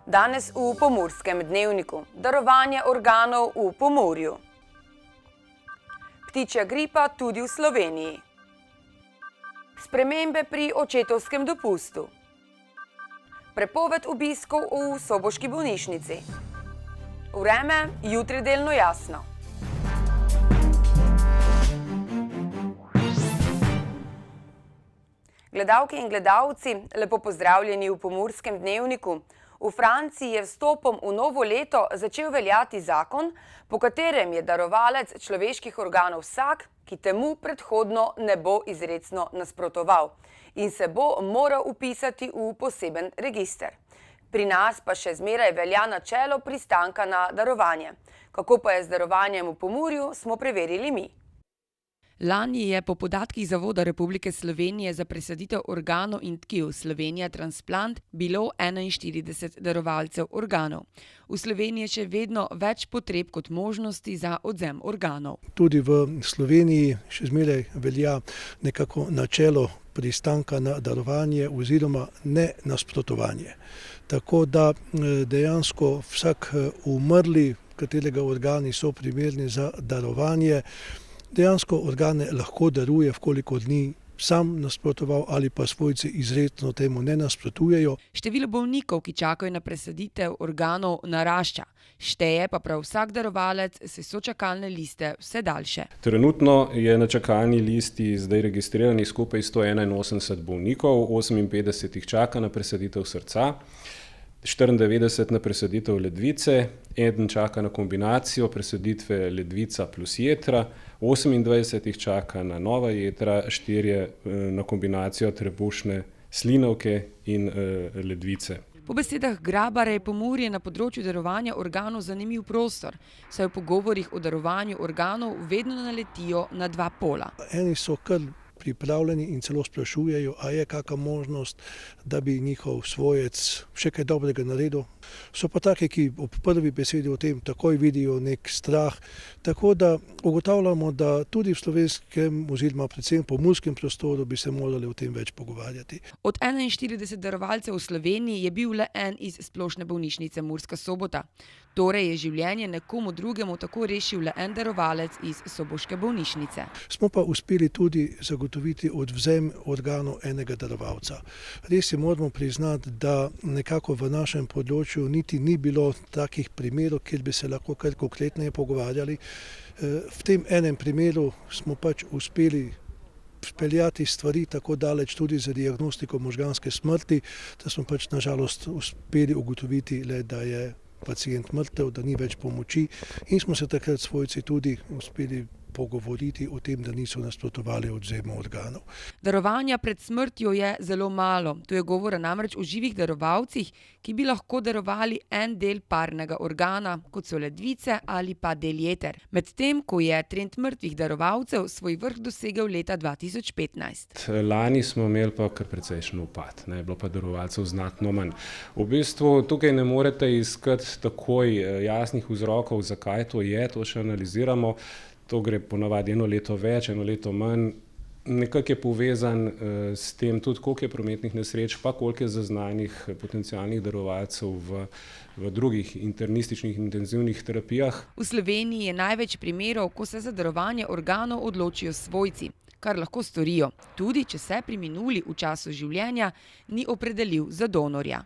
Danes v Pomurskem dnevniku. Darovanje organov v Pomurju. Ptičja gripa tudi v Sloveniji. Spremembe pri očetovskem dopustu. Prepoved obiskov v soboški bolnišnici. Vreme jutri delno jasno. Gledalke in gledalci, lepo pozdravljeni v Pomurskem dnevniku. V Franciji je vstopom v novo leto začel veljati zakon, po katerem je darovalec človeških organov vsak, ki temu predhodno ne bo izrecno nasprotoval in se bo moral vpisati v poseben register. Pri nas pa še zmeraj velja načelo pristanka na darovanje. Kako pa je z darovanjem v Pomurju, smo preverili mi. Lani je po podatkih Zavoda Republike Slovenije za presaditev organov in tkiv Slovenija Transplant bilo 41 darovalcev organov. V Sloveniji je še vedno več potreb kot možnosti za odvzem organov. Tudi v Sloveniji še zmeraj velja nekako načelo pristanka na darovanje oziroma ne nasprotovanje. Tako da dejansko vsak umrli, katerega organi so primerni za darovanje, dejansko organe lahko daruje, vkolikor ni sam nasprotoval ali pa svojci izrecno temu ne nasprotujejo. Število bolnikov, ki čakajo na presaditev organov, narašča. Šteje pa prav vsak darovalec, saj so čakalne liste vse daljše. Trenutno je na čakalni listi zdaj registriranih skupaj 181 bolnikov, 58 jih čaka na presaditev srca, 94 na presaditev ledvice, 1 čaka na kombinacijo presaditve ledvica plus jetra, 28 jih čaka na nova jetra, 4 na kombinacijo trebušne slinavke in ledvice. Po besedah Grabara je Pomurje na področju darovanja organov zanimiv prostor, saj v pogovorih o darovanju organov vedno naletijo na dva pola. Eni so kar pripravljeni in celo sprašujejo, a je kakšna možnost, da bi njihov svojec še kaj dobrega naredil. So pa taki, ki ob prvi besedi o tem takoj vidijo nek strah. Tako da ugotavljamo, da tudi v slovenskem oziroma predvsem pomurskem prostoru bi se morali o tem več pogovarjati. Od 41 darovalcev v Sloveniji je bil le en iz splošne bolnišnice Murska Sobota. Torej je življenje nekomu drugemu tako rešil le en darovalec iz soboške bolnišnice. Smo pa uspeli tudi zagotoviti odvzem organov enega darovalca. Res je, moramo priznati, da nekako v našem področju niti ni bilo takih primerov, kjer bi se lahko kar konkretneje pogovarjali. V tem enem primeru smo pač uspeli speljati stvari tako daleč tudi za diagnostiko možganske smrti, da smo pač nažalost uspeli ugotoviti le, da je pacient mrtev, da ni več pomoči in smo se takrat svojci tudi uspeli pogovoriti o tem, da niso nasprotovali odvzemu organov. Darovanja pred smrtjo je zelo malo. Tu je govora namreč o živih darovalcih, ki bi lahko darovali en del parnega organa, kot so ledvice ali pa del jeter. Medtem, ko je trend mrtvih darovalcev svoj vrh dosegel leta 2015. Lani smo imeli pa kar precejšen upad, je bilo pa darovalcev znatno manj. V bistvu tukaj ne morete iskati takoj jasnih vzrokov, zakaj to je, to še analiziramo. To gre ponavadi eno leto več, eno leto manj. Nekako je povezan s tem tudi, koliko je prometnih nesreč, pa koliko je zaznanih potencialnih darovalcev v drugih internističnih intenzivnih terapijah. V Sloveniji je največ primerov, ko se za darovanje organov odločijo svojci, kar lahko storijo, tudi če se preminuli v času življenja ni opredelil za donorja.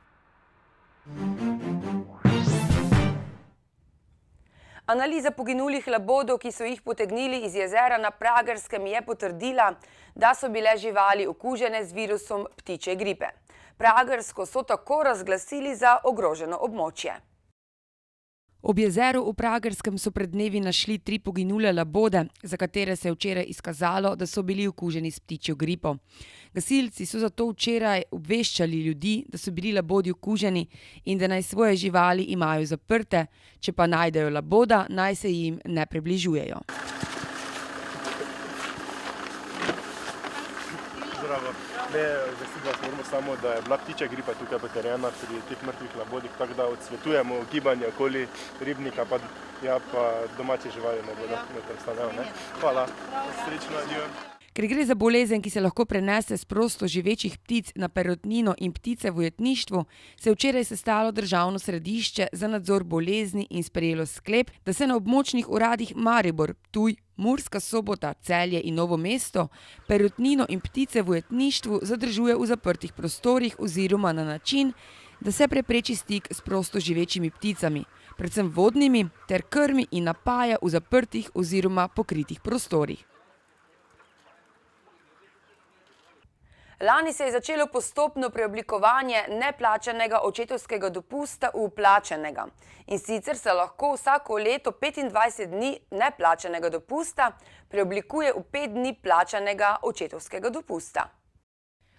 Analiza poginulih labodov, ki so jih potegnili iz jezera na Pragerskem, je potrdila, da so bile živali okužene z virusom ptičje gripe. Pragersko so tako razglasili za ogroženo območje. Ob jezeru v Pragerskem so pred dnevi našli 3 poginule labode, za katere se je včeraj izkazalo, da so bili okuženi s ptičjo gripo. Gasilci so zato včeraj obveščali ljudi, da so bili labodi okuženi in da naj svoje živali imajo zaprte, če pa najdejo laboda, naj se jim ne približujejo. Zdravo. Obvestiti vas moramo samo, da je bila ptičja gripa tukaj potrjena pri teh mrtvih labodih, tako da odsvetujemo gibanje okoli ribnika, pa domače živali ne bodo tam stanjali. Hvala. Srečno, adijo. Ker gre za bolezen, ki se lahko prenese s prosto živečih ptic na perutnino in ptice v ujetništvu, se je včeraj sestalo Državno središče za nadzor bolezni in sprejelo sklep, da se na območnih uradih Maribor, Ptuj, Murska Sobota, Celje in Novo mesto perutnino in ptice v ujetništvu zadržuje v zaprtih prostorih oziroma na način, da se prepreči stik s prosto živečimi pticami, predvsem vodnimi, ter krmi in napaja v zaprtih oziroma pokritih prostorih. Lani se je začelo postopno preoblikovanje neplačanega očetovskega dopusta v plačanega. In sicer se lahko vsako leto 25 dni neplačanega dopusta preoblikuje v 5 dni plačanega očetovskega dopusta.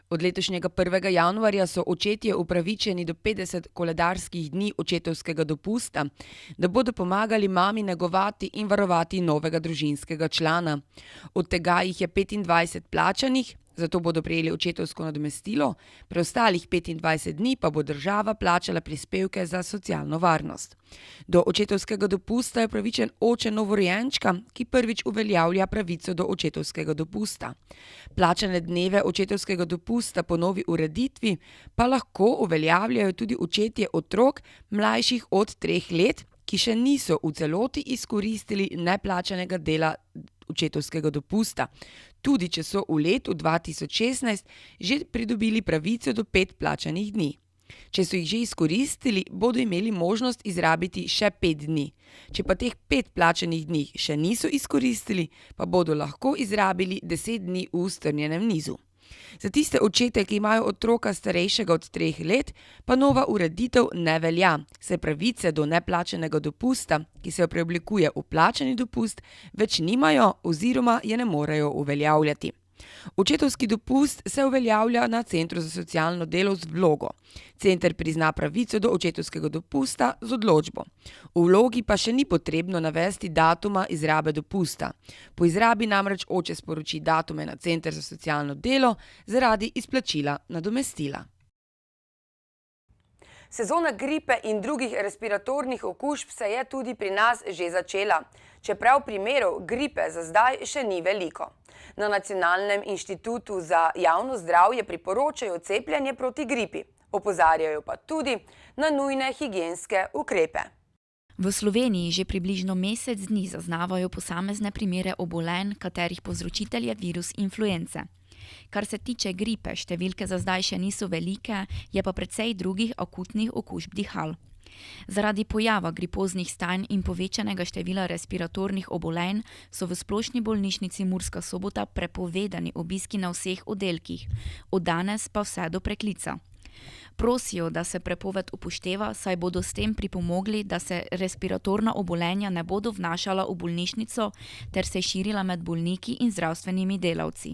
Od letošnjega 1. januarja so očetje upravičeni do 50 koledarskih dni očetovskega dopusta, da bodo pomagali mami negovati in varovati novega družinskega člana. Od tega jih je 25 plačanih, zato bodo prejeli očetovsko nadomestilo, preostalih 25 dni pa bo država plačala prispevke za socialno varnost. Do očetovskega dopusta je upravičen oče novorojenčka, ki prvič uveljavlja pravico do očetovskega dopusta. Plačane dneve očetovskega dopusta po novi ureditvi pa lahko uveljavljajo tudi očetje otrok mlajših od 3 let, ki še niso v celoti izkoristili neplačanega dela očetovskega dopusta, tudi če so v letu 2016 že pridobili pravico do 5 plačanih dni. Če so jih že izkoristili, bodo imeli možnost izrabiti še 5 dni. Če pa teh 5 plačanih dni še niso izkoristili, pa bodo lahko izrabili 10 dni v strnjenem nizu. Za tiste očete, ki imajo otroka starejšega od 3 let, pa nova ureditev ne velja, saj pravice do neplačanega dopusta, ki se jo preoblikuje v plačani dopust, več nimajo oziroma je ne morejo uveljavljati. Očetovski dopust se uveljavlja na Centru za socialno delo z vlogo. Center prizna pravico do očetovskega dopusta z odločbo. V vlogi pa še ni potrebno navesti datuma izrabe dopusta. Po izrabi namreč oče sporoči datume na Center za socialno delo zaradi izplačila nadomestila. Sezona gripe in drugih respiratornih okužb se je tudi pri nas že začela, čeprav primerov gripe za zdaj še ni veliko. Na Nacionalnem inštitutu za javno zdravje priporočajo cepljenje proti gripi, opozarjajo pa tudi na nujne higienske ukrepe. V Sloveniji že približno mesec dni zaznavajo posamezne primere obolenj, katerih povzročitelj je virus influence. Kar se tiče gripe, številke za zdaj še niso velike, je pa precej drugih akutnih okužb dihal. Zaradi pojava gripoznih stanj in povečanega števila respiratornih obolenj so v Splošni bolnišnici Murska Sobota prepovedani obiski na vseh oddelkih, od danes pa vse do preklica. Prosijo, da se prepoved upošteva, saj bodo s tem pripomogli, da se respiratorna obolenja ne bodo vnašala v bolnišnico ter se širila med bolniki in zdravstvenimi delavci.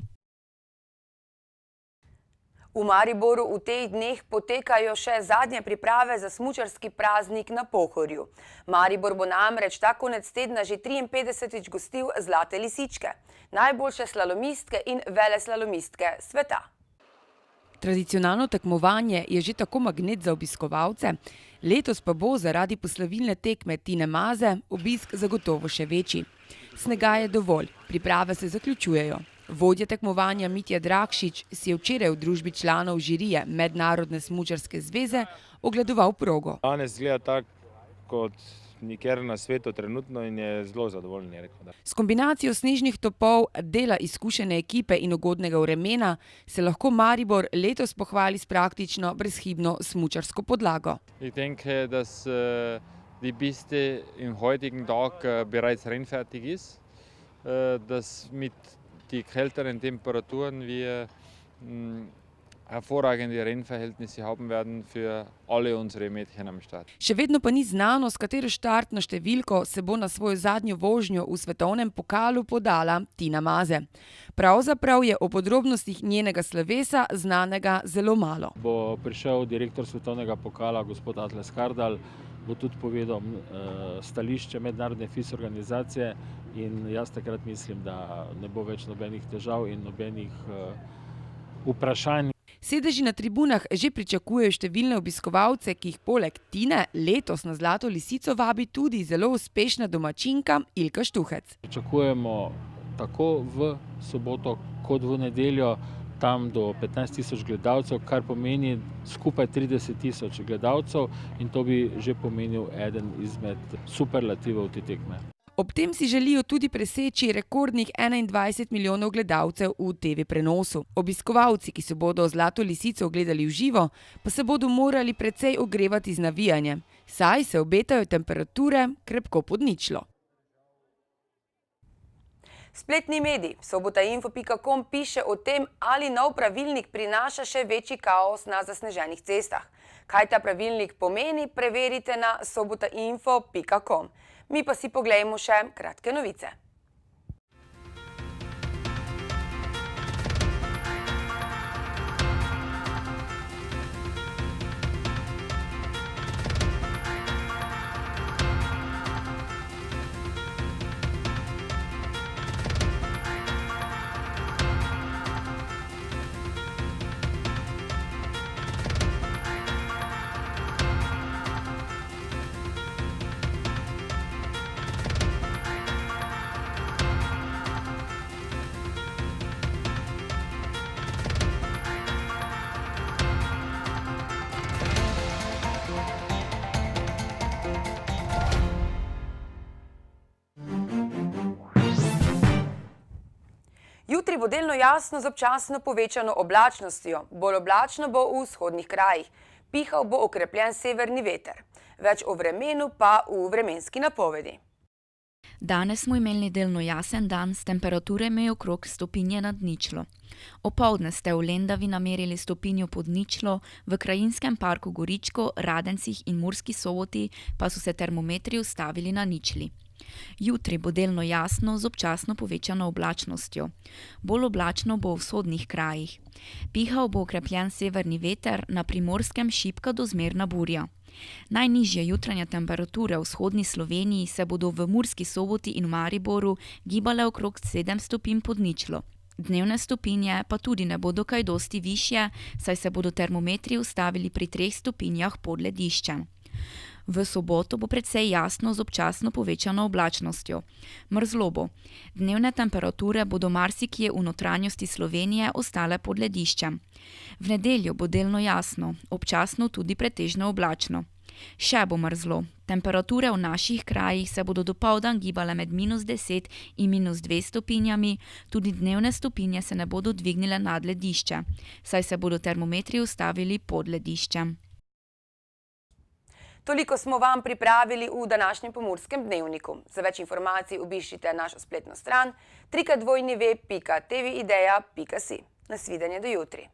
V Mariboru v teh dneh potekajo še zadnje priprave za smučarski praznik na Pohorju. Maribor bo namreč ta konec tedna že 53. gostil Zlate lisičke, najboljše slalomistke in veleslalomistke sveta. Tradicionalno tekmovanje je že tako magnet za obiskovalce, letos pa bo zaradi poslovilne tekme Tine Maze obisk zagotovo še večji. Snega je dovolj, priprave se zaključujejo. Vodja tekmovanja Mitja Dragšič si je včeraj v družbi članov žirije Mednarodne smučarske zveze ogledoval progo. Danes izgleda tako kot nikjer na svetu trenutno in je zelo zadovoljen, je rekel. S kombinacijo snežnih topov, dela izkušene ekipe in ugodnega vremena se lahko Maribor letos pohvali s praktično brezhibno smučarsko podlago. Ich denke, dass die Piste im heutigen Tag bereits rennfertig ist, dass mit die kälteren Temperaturen wir hervorragende Rennverhältnisse haben werden für alle unsere Mädchen am Start. Še vedno pa ni znano, s katero štartno številko se bo na svojo zadnjo vožnjo v svetovnem pokalu podala Tina Maze. Pravzaprav je o podrobnostih njenega slovesa znanega zelo malo. Bo prišel direktor svetovnega pokala, gospod Atlas Kardal, bo tudi povedal stališče mednarodne FIS organizacije in jaz takrat mislim, da ne bo več nobenih težav in nobenih vprašanj. Sedeži na tribunah že pričakujejo številne obiskovalce, ki jih poleg Tine letos na Zlato lisico vabi tudi zelo uspešna domačinka Ilka Štuhec. Pričakujemo tako v soboto kot v nedeljo tam do 15.000 gledalcev, kar pomeni skupaj 30.000 gledalcev in to bi že pomenil eden izmed superlativov te tekme. Ob tem si želijo tudi preseči rekordnih 21 milijonov gledalcev v TV prenosu. Obiskovalci, ki se bodo Zlato lisico ogledali v živo, pa se bodo morali precej ogrevati z navijanjem, saj se obetajo temperature krepko pod ničlo. Spletni medij sobotainfo.com piše o tem, ali nov pravilnik prinaša še večji kaos na zasneženih cestah. Kaj ta pravilnik pomeni, preverite na sobotainfo.com. Mi pa si poglejmo še kratke novice. Jutri bo delno jasno z občasno povečano oblačnostjo. Bolj oblačno bo v vzhodnih krajih. Pihal bo okrepljen severni veter. Več o vremenu pa v vremenski napovedi. Danes smo imeli delno jasen dan s temperaturami okrog stopinje nad ničlo. Opoldne ste v Lendavi namerili stopinjo pod ničlo, v Krajinskem parku Goričko, Radencih in Murski Soboti pa so se termometri ustavili na ničli. Jutri bo delno jasno z občasno povečano oblačnostjo. Bolj oblačno bo v vzhodnih krajih. Pihal bo okrepljen severni veter, na Primorskem šibka do zmerna burja. Najnižje jutranje temperature v vzhodni Sloveniji se bodo v Murski Soboti in Mariboru gibale okrog 7 stopinj pod ničlo. Dnevne stopinje pa tudi ne bodo kaj dosti višje, saj se bodo termometri ustavili pri 3 stopinjah pod lediščem. V soboto bo precej jasno z občasno povečano oblačnostjo. Mrzlo bo. Dnevne temperature bodo marsikje v notranjosti Slovenije ostale pod lediščem. V nedeljo bo delno jasno, občasno tudi pretežno oblačno. Še bo mrzlo. Temperature v naših krajih se bodo dopoldan gibale med -10 in -2 stopinjami, tudi dnevne stopinje se ne bodo dvignile nad ledišče, saj se bodo termometri ustavili pod lediščem. Toliko smo vam pripravili v današnjem Pomurskem dnevniku. Za več informacij obiščite našo spletno stran www.tvideja.si. Nasvidenje do jutri.